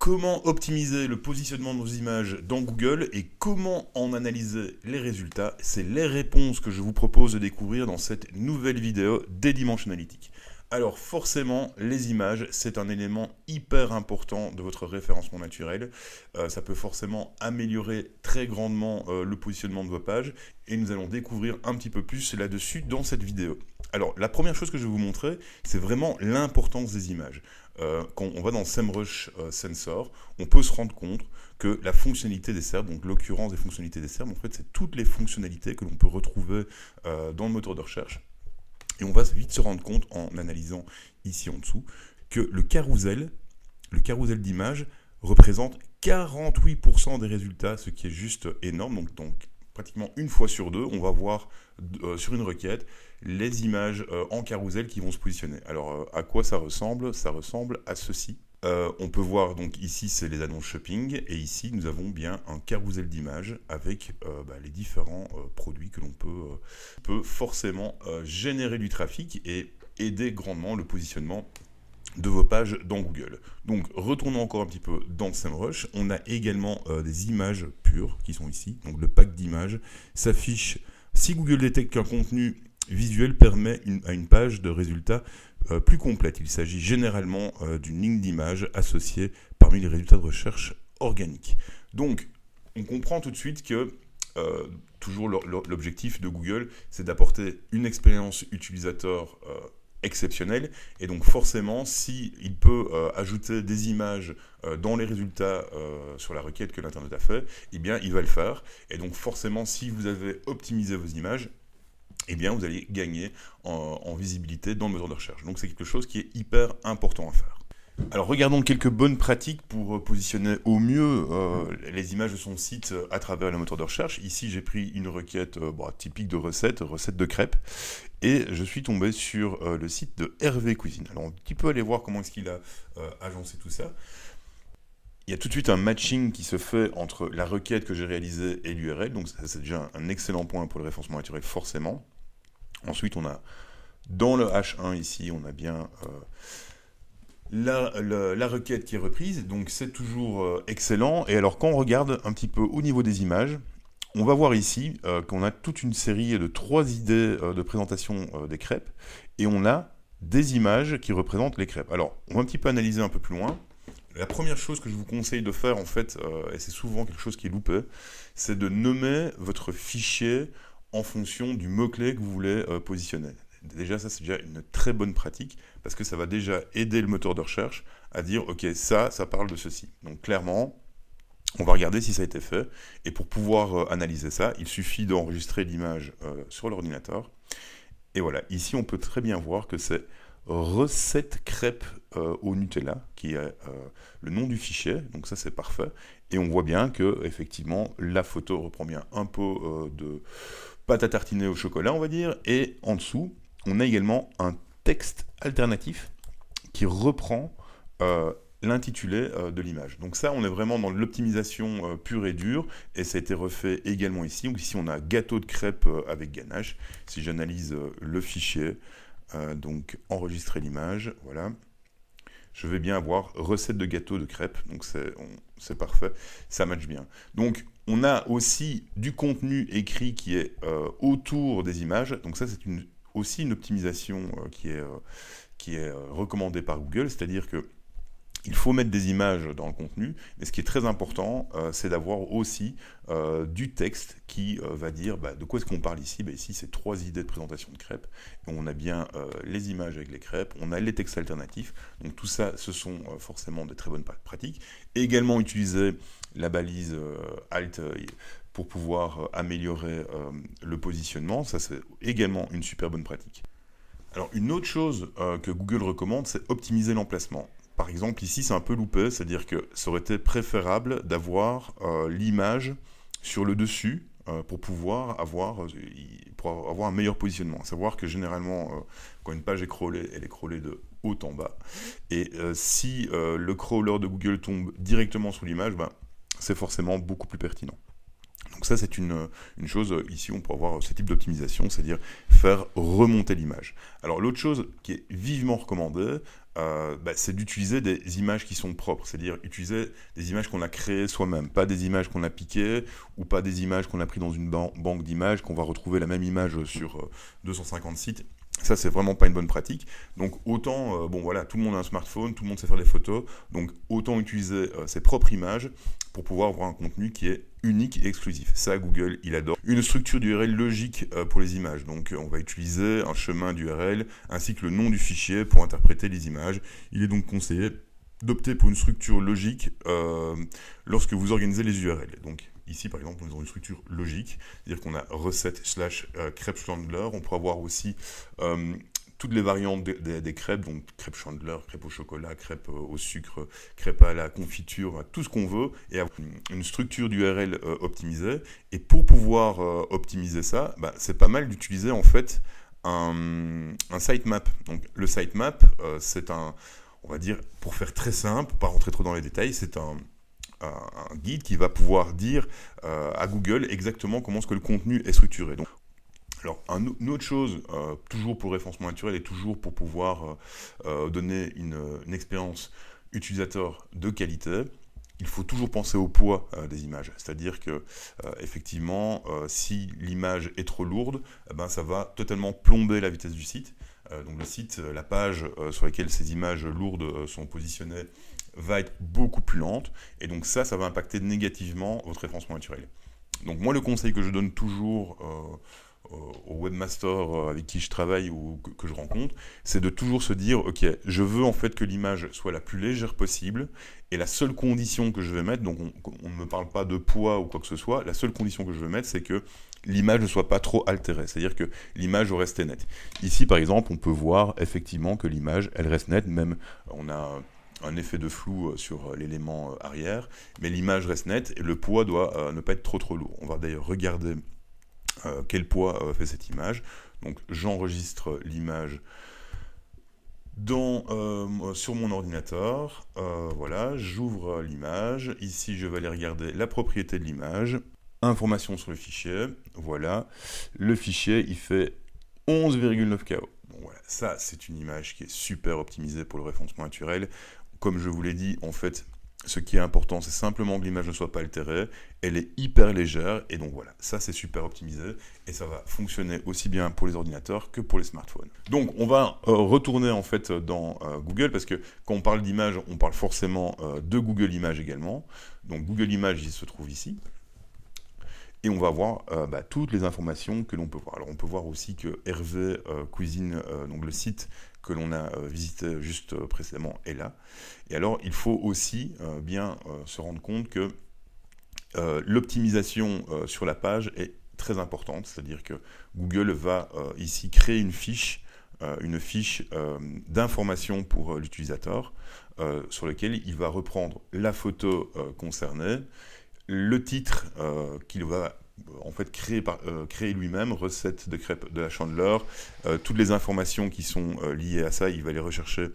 comment optimiser le positionnement de nos images dans Google et comment en analyser les résultats, c'est les réponses que je vous propose de découvrir dans cette nouvelle vidéo d'Edimension Analytics. Alors forcément, les images, c'est un élément hyper important de votre référencement naturel. Ça peut forcément améliorer très grandement le positionnement de vos pages et nous allons découvrir un petit peu plus là-dessus dans cette vidéo. Alors la première chose que je vais vous montrer, c'est vraiment l'importance des images. Quand on va dans SEMrush Sensor, on peut se rendre compte que la fonctionnalité des SERP, donc l'occurrence des fonctionnalités des SERP, en fait c'est toutes les fonctionnalités que l'on peut retrouver dans le moteur de recherche. Et on va vite se rendre compte, en analysant ici en dessous, que le carrousel d'images représente 48% des résultats, ce qui est juste énorme. Donc pratiquement une fois sur deux, on va voir sur une requête les images en carrousel qui vont se positionner. Alors à quoi ça ressemble ? Ça ressemble à ceci. On peut voir donc ici c'est les annonces shopping et ici nous avons bien un carrousel d'images avec les différents produits que l'on peut forcément générer du trafic et aider grandement le positionnement de vos pages dans Google. Donc retournons encore un petit peu dans SEMrush, on a également des images pures qui sont ici, donc le pack d'images s'affiche si Google détecte qu'un contenu visuel permet à une page de résultats plus complète. Il s'agit généralement d'une ligne d'image associée parmi les résultats de recherche organiques. Donc, on comprend tout de suite que toujours l'objectif de Google, c'est d'apporter une expérience utilisateur exceptionnelle. Et donc, forcément, s'il peut ajouter des images dans les résultats sur la requête que l'Internet a fait, eh bien, il va le faire. Et donc, forcément, si vous avez optimisé vos images, eh bien, vous allez gagner en visibilité dans le moteur de recherche. Donc, c'est quelque chose qui est hyper important à faire. Alors, regardons quelques bonnes pratiques pour positionner au mieux les images de son site à travers le moteur de recherche. Ici, j'ai pris une requête typique de recette de crêpes, et je suis tombé sur le site de Hervé Cuisine. Alors, on peut aller voir comment est-ce qu'il a agencé tout ça. Il y a tout de suite un matching qui se fait entre la requête que j'ai réalisée et l'URL, donc ça, c'est déjà un excellent point pour le référencement naturel, forcément. Ensuite, on a dans le H1 ici, on a bien la requête qui est reprise, donc c'est toujours excellent. Et alors, quand on regarde un petit peu au niveau des images, on va voir ici qu'on a toute une série de 3 idées de présentation des crêpes, et on a des images qui représentent les crêpes. Alors, on va un petit peu analyser un peu plus loin. La première chose que je vous conseille de faire, en fait, et c'est souvent quelque chose qui est loupé, c'est de nommer votre fichier en fonction du mot-clé que vous voulez positionner. Déjà, ça, c'est déjà une très bonne pratique, parce que ça va déjà aider le moteur de recherche à dire, ok, ça parle de ceci. Donc, clairement, on va regarder si ça a été fait, et pour pouvoir analyser ça, il suffit d'enregistrer l'image sur l'ordinateur. Et voilà, ici, on peut très bien voir que c'est recette crêpes au Nutella, qui est le nom du fichier, donc ça c'est parfait, et on voit bien que effectivement la photo reprend bien un pot de pâte à tartiner au chocolat, on va dire, et en dessous on a également un texte alternatif qui reprend l'intitulé de l'image. Donc ça, on est vraiment dans l'optimisation pure et dure, et ça a été refait également ici. Donc ici on a gâteau de crêpes avec ganache. Si j'analyse le fichier, donc enregistrer l'image, voilà. Je vais bien avoir recette de gâteau de crêpes, donc c'est parfait, ça match bien. Donc on a aussi du contenu écrit qui est autour des images, donc ça c'est aussi une optimisation qui est recommandée par Google, c'est-à-dire que il faut mettre des images dans le contenu, mais ce qui est très important, c'est d'avoir aussi du texte qui va dire de quoi est-ce qu'on parle ici. Ici, c'est 3 idées de présentation de crêpes. Et on a bien les images avec les crêpes, on a les textes alternatifs. Donc tout ça, ce sont forcément de très bonnes pratiques. Et également utiliser la balise Alt pour pouvoir améliorer le positionnement. Ça, c'est également une super bonne pratique. Alors, une autre chose que Google recommande, c'est optimiser l'emplacement. Par exemple, ici, c'est un peu loupé, c'est-à-dire que ça aurait été préférable d'avoir l'image sur le dessus pour pouvoir avoir un meilleur positionnement. À savoir que généralement, quand une page est crawlée, elle est crawlée de haut en bas. Et si le crawler de Google tombe directement sous l'image, c'est forcément beaucoup plus pertinent. Donc Donc ça, c'est une chose, ici, on peut avoir ce type d'optimisation, c'est-à-dire faire remonter l'image. Alors l'autre chose qui est vivement recommandée, c'est d'utiliser des images qui sont propres, c'est-à-dire utiliser des images qu'on a créées soi-même, pas des images qu'on a piquées, ou pas des images qu'on a prises dans une banque d'images, qu'on va retrouver la même image sur 250 sites. Ça, c'est vraiment pas une bonne pratique. Donc, autant, tout le monde a un smartphone, tout le monde sait faire des photos, donc autant utiliser ses propres images pour pouvoir avoir un contenu qui est unique et exclusif. Ça, Google, il adore. Une structure d'URL logique pour les images. Donc, on va utiliser un chemin d'URL ainsi que le nom du fichier pour interpréter les images. Il est donc conseillé d'opter pour une structure logique lorsque vous organisez les URL. Donc, ici, par exemple, nous avons une structure logique, c'est-à-dire qu'on a recette / crêpe Chandler. On pourra voir aussi toutes les variantes des crêpes, donc crêpe Chandler, crêpe au chocolat, crêpe au sucre, crêpe à la confiture, tout ce qu'on veut, et avoir une structure d'URL optimisée. Et pour pouvoir optimiser ça, c'est pas mal d'utiliser en fait un sitemap. Donc le sitemap, c'est on va dire, pour faire très simple, pas rentrer trop dans les détails, c'est un guide qui va pouvoir dire à Google exactement comment est-ce que le contenu est structuré. Donc, alors, une autre chose, toujours pour le référencement naturel et toujours pour pouvoir donner une expérience utilisateur de qualité, il faut toujours penser au poids des images. C'est-à-dire que, effectivement, si l'image est trop lourde, ça va totalement plomber la vitesse du site. Donc le site, la page sur laquelle ces images lourdes sont positionnées va être beaucoup plus lente, et donc ça va impacter négativement votre référencement naturel. Donc moi, le conseil que je donne toujours aux webmasters avec qui je travaille ou que je rencontre, c'est de toujours se dire, ok, je veux en fait que l'image soit la plus légère possible, et la seule condition que je vais mettre, donc on ne me parle pas de poids ou quoi que ce soit, la seule condition que je vais mettre, c'est que l'image ne soit pas trop altérée, c'est-à-dire que l'image reste nette. Ici, par exemple, on peut voir effectivement que l'image, elle reste nette, même on a un effet de flou sur l'élément arrière, mais l'image reste nette et le poids doit ne pas être trop lourd. On va d'ailleurs regarder quel poids fait cette image. Donc j'enregistre l'image sur mon ordinateur. Voilà, j'ouvre l'image. Ici, je vais aller regarder la propriété de l'image. Information sur le fichier. Voilà, le fichier, il fait 11,9 KO. Bon, voilà, ça, c'est une image qui est super optimisée pour le référencement naturel. Comme je vous l'ai dit, en fait, ce qui est important, c'est simplement que l'image ne soit pas altérée. Elle est hyper légère, et donc voilà, ça c'est super optimisé, et ça va fonctionner aussi bien pour les ordinateurs que pour les smartphones. Donc on va retourner en fait dans Google, parce que quand on parle d'image, on parle forcément de Google Images également. Donc Google Images, il se trouve ici. Et on va voir toutes les informations que l'on peut voir. Alors on peut voir aussi que Hervé Cuisine, donc le site que l'on a visité juste précédemment, est là. Et alors il faut aussi bien se rendre compte que l'optimisation sur la page est très importante, c'est-à-dire que Google va ici créer une fiche d'information pour l'utilisateur, sur laquelle il va reprendre la photo concernée, le titre qu'il va en fait créer lui-même, recette de crêpes de la Chandler, toutes les informations qui sont liées à ça, il va aller rechercher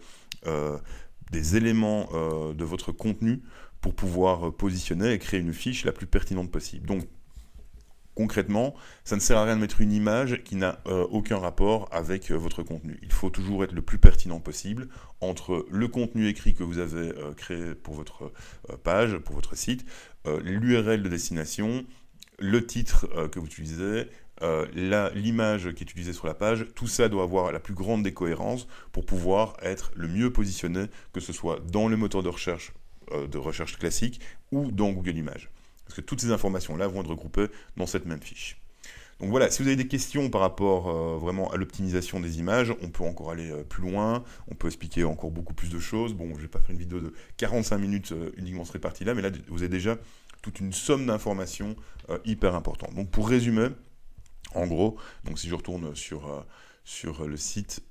des éléments de votre contenu pour pouvoir positionner et créer une fiche la plus pertinente possible. Donc concrètement, ça ne sert à rien de mettre une image qui n'a aucun rapport avec votre contenu. Il faut toujours être le plus pertinent possible entre le contenu écrit que vous avez créé pour votre page, pour votre site, l'URL de destination, le titre que vous utilisez, l'image qui est utilisée sur la page. Tout ça doit avoir la plus grande des cohérences pour pouvoir être le mieux positionné, que ce soit dans le moteur de recherche classique ou dans Google Images. Parce que toutes ces informations-là vont être regroupées dans cette même fiche. Donc voilà, si vous avez des questions par rapport vraiment à l'optimisation des images, on peut encore aller plus loin, on peut expliquer encore beaucoup plus de choses. Bon, je ne vais pas faire une vidéo de 45 minutes uniquement sur cette partie-là, mais là, vous avez déjà toute une somme d'informations hyper importantes. Donc pour résumer, en gros, donc si je retourne sur le site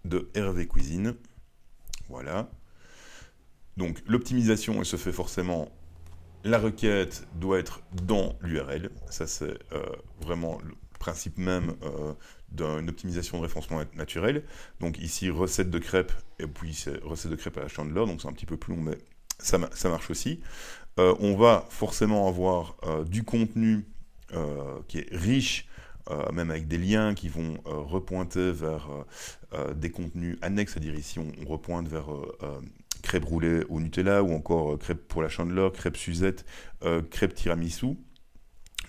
de Hervé Cuisine, voilà. Donc l'optimisation, elle se fait forcément. La requête doit être dans l'URL. Ça, c'est vraiment le principe même d'une optimisation de référencement naturel. Donc ici, recette de crêpes, et puis c'est recette de crêpes à la Chandler, donc c'est un petit peu plus long, mais ça marche aussi. On va forcément avoir du contenu qui est riche, même avec des liens qui vont repointer vers des contenus annexes, c'est-à-dire ici on repointe vers crêpes roulées au Nutella ou encore crêpes pour la Chandeleur, crêpes Suzette, crêpes tiramisu.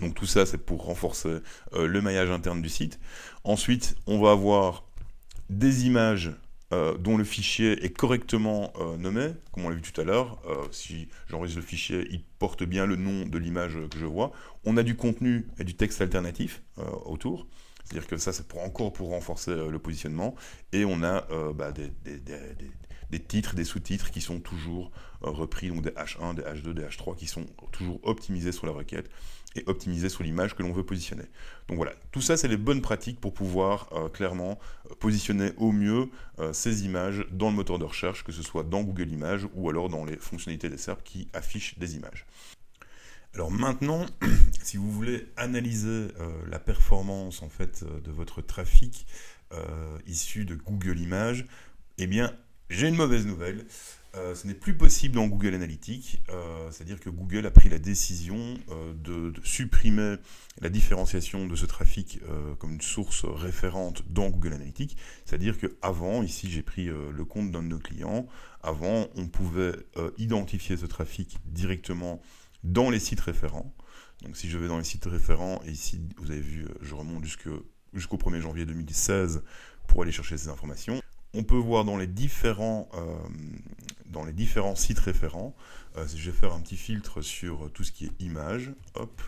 Donc tout ça c'est pour renforcer le maillage interne du site. Ensuite on va avoir des images dont le fichier est correctement nommé, comme on l'a vu tout à l'heure. Si j'enregistre le fichier, il porte bien le nom de l'image que je vois. On a du contenu et du texte alternatif autour. C'est-à-dire que ça, c'est encore pour renforcer le positionnement. Et on a des titres, des sous-titres qui sont toujours repris, donc des H1, des H2, des H3, qui sont toujours optimisés sur la requête et optimisés sur l'image que l'on veut positionner. Donc voilà, tout ça, c'est les bonnes pratiques pour pouvoir clairement positionner au mieux ces images dans le moteur de recherche, que ce soit dans Google Images ou alors dans les fonctionnalités des SERP qui affichent des images. Alors maintenant, si vous voulez analyser la performance en fait de votre trafic issu de Google Images, eh bien, j'ai une mauvaise nouvelle. Ce n'est plus possible dans Google Analytics, c'est-à-dire que Google a pris la décision de supprimer la différenciation de ce trafic comme une source référente dans Google Analytics. C'est-à-dire qu'avant, ici j'ai pris le compte d'un de nos clients, avant on pouvait identifier ce trafic directement dans les sites référents. Donc si je vais dans les sites référents, et ici vous avez vu, je remonte jusqu'au 1er janvier 2016 pour aller chercher ces informations. On peut voir dans les différents sites référents, si je vais faire un petit filtre sur tout ce qui est images, hop.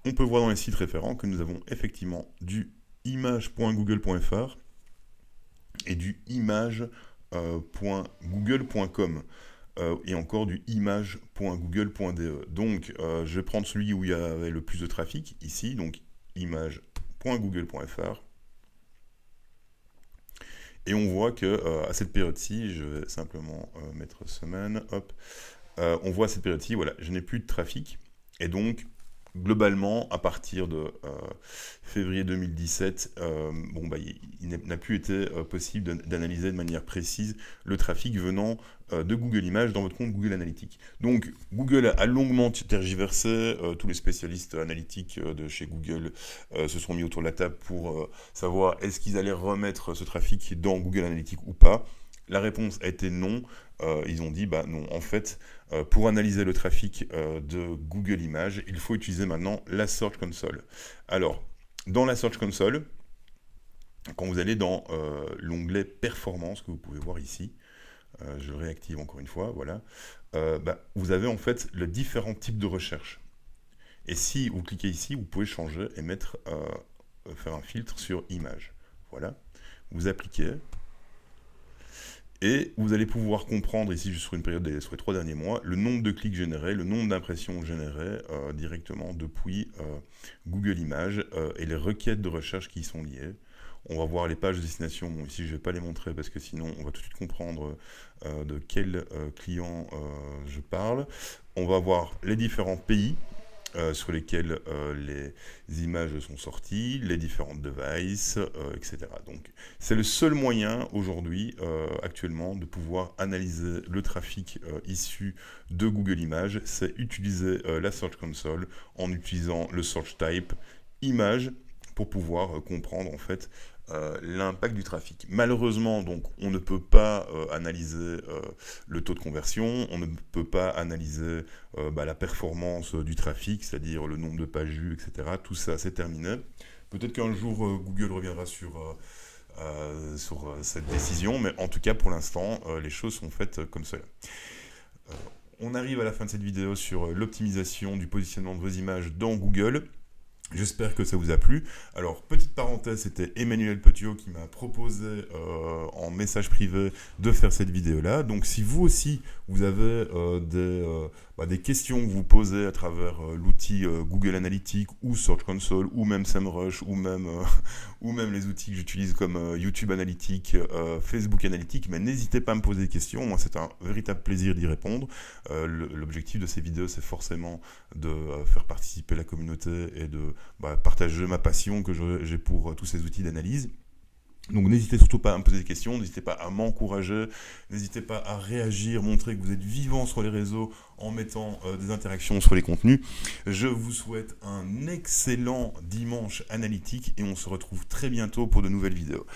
On peut voir dans les sites référents que nous avons effectivement du image.google.fr et du image.google.com. Et encore du image.google.de. Donc, je vais prendre celui où il y avait le plus de trafic, ici, donc image.google.fr. Et on voit que à cette période-ci, je vais simplement mettre semaine, hop, on voit à cette période-ci, voilà, je n'ai plus de trafic. Et donc, globalement, à partir de février 2017, il n'a plus été possible d'analyser de manière précise le trafic venant de Google Images dans votre compte Google Analytics. Donc, Google a longuement tergiversé, tous les spécialistes analytiques de chez Google se sont mis autour de la table pour savoir est-ce qu'ils allaient remettre ce trafic dans Google Analytics ou pas. La réponse a été non. Ils ont dit, non, en fait, pour analyser le trafic de Google Images, il faut utiliser maintenant la Search Console. Alors, dans la Search Console, quand vous allez dans l'onglet Performance, que vous pouvez voir ici, je le réactive encore une fois, voilà, vous avez en fait les différents types de recherche. Et si vous cliquez ici, vous pouvez changer et faire un filtre sur Images. Voilà, vous appliquez. Et vous allez pouvoir comprendre ici, juste sur une période sur les 3 derniers mois, le nombre de clics générés, le nombre d'impressions générées directement depuis Google Images et les requêtes de recherche qui y sont liées. On va voir les pages de destination. Bon, ici, je ne vais pas les montrer parce que sinon, on va tout de suite comprendre de quel client je parle. On va voir les différents pays sur lesquels les images sont sorties, les différentes devices, etc. Donc, c'est le seul moyen aujourd'hui, actuellement, de pouvoir analyser le trafic issu de Google Images, c'est utiliser la Search Console en utilisant le Search Type Image pour pouvoir comprendre en fait l'impact du trafic. Malheureusement, donc, on ne peut pas analyser le taux de conversion, on ne peut pas analyser la performance du trafic, c'est-à-dire le nombre de pages vues, etc. Tout ça, c'est terminé. Peut-être qu'un jour, Google reviendra sur cette décision, mais en tout cas, pour l'instant, les choses sont faites comme cela. On arrive à la fin de cette vidéo sur l'optimisation du positionnement de vos images dans Google. J'espère que ça vous a plu. Alors, petite parenthèse, c'était Emmanuel Petiot qui m'a proposé en message privé de faire cette vidéo-là. Donc, si vous aussi, vous avez des questions que vous posez à travers l'outil Google Analytics ou Search Console ou même SEMrush ou même les outils que j'utilise comme YouTube Analytics, Facebook Analytics, mais n'hésitez pas à me poser des questions. Moi, c'est un véritable plaisir d'y répondre. L'objectif de ces vidéos, c'est forcément de faire participer la communauté et de partager ma passion que j'ai pour tous ces outils d'analyse. Donc n'hésitez surtout pas à me poser des questions, n'hésitez pas à m'encourager, n'hésitez pas à réagir, montrer que vous êtes vivant sur les réseaux en mettant des interactions sur les contenus. Je vous souhaite un excellent dimanche analytique et on se retrouve très bientôt pour de nouvelles vidéos.